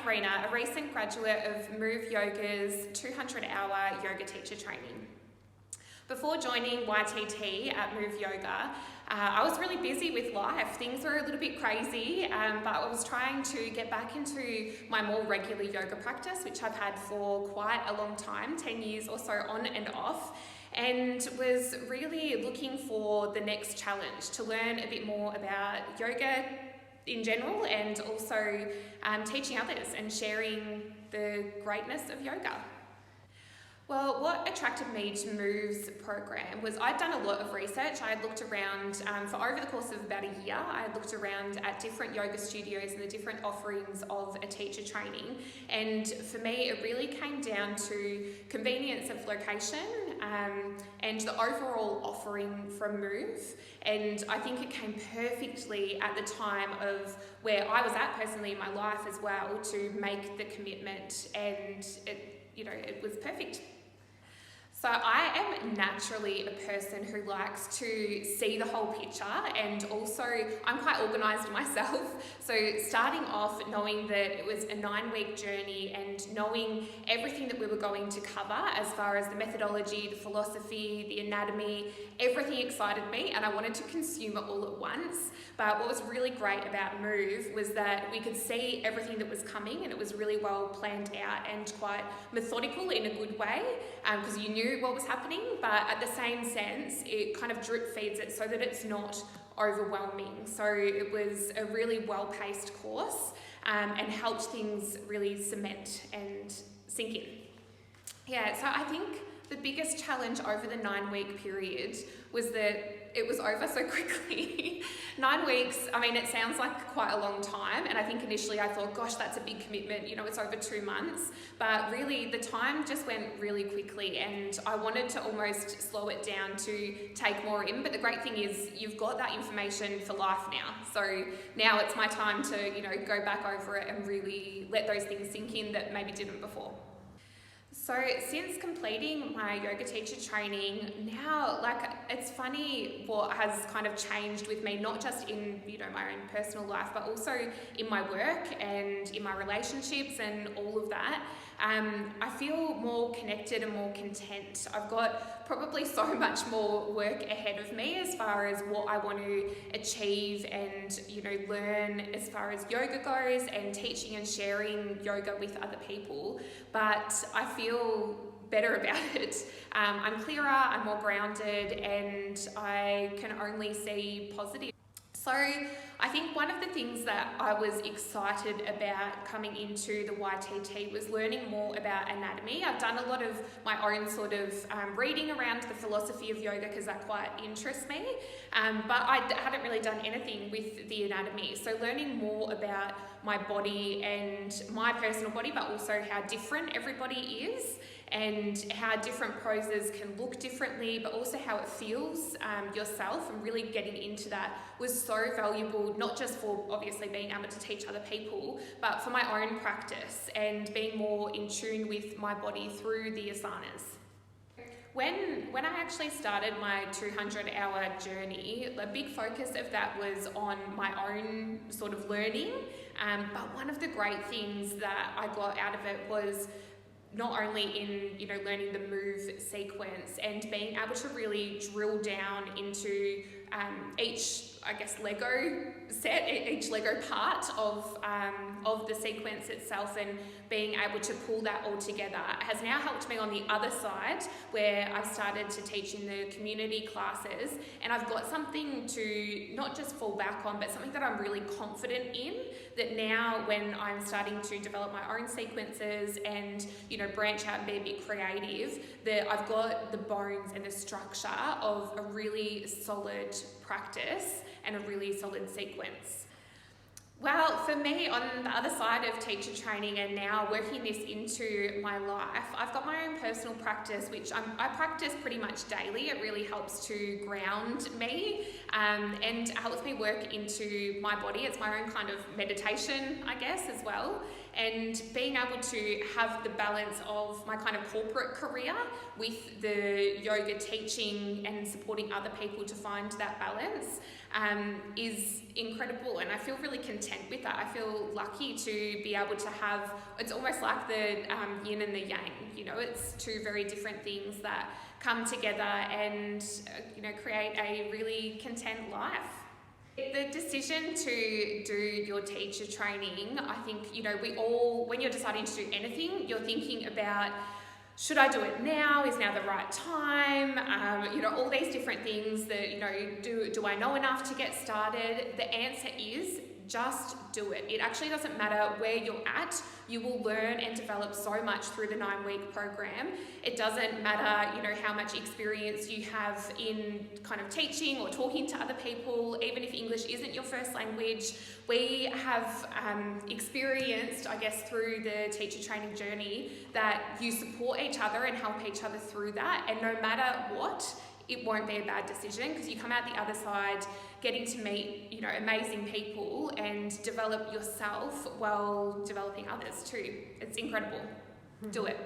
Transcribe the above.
Karina, a recent graduate of Move Yoga's 200-hour yoga teacher training. Before joining YTT at Move Yoga, I was really busy with life. Things were a little bit crazy, but I was trying to get back into my more regular yoga practice, which I've had for quite a long time, 10 years or so on and off, and was really looking for the next challenge to learn a bit more about yoga in general and also teaching others and sharing the greatness of yoga. Well, what attracted me to Move's program was I'd done a lot of research. I had looked around for over the course of about a year. I had looked around at different yoga studios and the different offerings of a teacher training. And for me, it really came down to convenience of location and the overall offering from Move. And I think it came perfectly at the time of where I was at personally in my life as well to make the commitment, and it was perfect. So I am naturally a person who likes to see the whole picture, and also I'm quite organised myself. So starting off knowing that it was a 9-week journey and knowing everything that we were going to cover as far as the methodology, the philosophy, the anatomy, everything excited me and I wanted to consume it all at once. But what was really great about Move was that we could see everything that was coming, and it was really well planned out and quite methodical in a good way, because you knew what was happening, but at the same sense it kind of drip feeds it so that it's not overwhelming. So it was a really well-paced course and helped things really cement and sink in. Yeah, so I think the biggest challenge over the 9-week period was that it was over so quickly. 9 weeks, I mean, it sounds like quite a long time, and I think initially I thought, gosh, that's a big commitment, it's over 2 months, but really the time just went really quickly, and I wanted to almost slow it down to take more in, but the great thing is you've got that information for life now, so now it's my time to, go back over it and really let those things sink in that maybe didn't before. So since completing my yoga teacher training, now, it's funny what has kind of changed with me, not just in, my own personal life, but also in my work and in my relationships and all of that. I feel more connected and more content. I've got probably so much more work ahead of me as far as what I want to achieve and, learn as far as yoga goes and teaching and sharing yoga with other people. But I feel better about it. I'm clearer, I'm more grounded, and I can only see positive. So I think one of the things that I was excited about coming into the YTT was learning more about anatomy. I've done a lot of my own sort of reading around the philosophy of yoga because that quite interests me, but I hadn't really done anything with the anatomy. So learning more about my body and my personal body, but also how different everybody is and how different poses can look differently, but also how it feels yourself, and really getting into that was so valuable, not just for obviously being able to teach other people, but for my own practice and being more in tune with my body through the asanas. When I actually started my 200-hour journey, a big focus of that was on my own sort of learning, but one of the great things that I got out of it was not only in learning the move sequence and being able to really drill down into each Lego set, each Lego part of the sequence itself, and being able to pull that all together has now helped me on the other side where I've started to teach in the community classes, and I've got something to not just fall back on, but something that I'm really confident in, that now when I'm starting to develop my own sequences and branch out and be a bit creative, that I've got the bones and the structure of a really solid practice and a really solid sequence. Well, for me, on the other side of teacher training and now working this into my life, I've got my own personal practice, which I practice pretty much daily. It really helps to ground me and helps me work into my body. It's my own kind of meditation, I guess, as well. and being able to have the balance of my kind of corporate career with the yoga teaching and supporting other people to find that balance is incredible, and I feel really content with that. I feel lucky to be able to have, it's almost like the yin and the yang, you know, it's two very different things that come together and create a really content life. The decision to do your teacher training, I think, we all, when you're deciding to do anything, you're thinking about, should I do it now? Is now the right time? All these different things that, do I know enough to get started? The answer is just do it. It actually doesn't matter where you're at. You will learn and develop so much through the 9-week program. It doesn't matter, how much experience you have in kind of teaching or talking to other people, even if English isn't your first language. We have experienced, I guess, through the teacher training journey that you support each other and help each other through that. And no matter what, it won't be a bad decision, because you come out the other side getting to meet, amazing people and develop yourself while developing others too. It's incredible. Do it.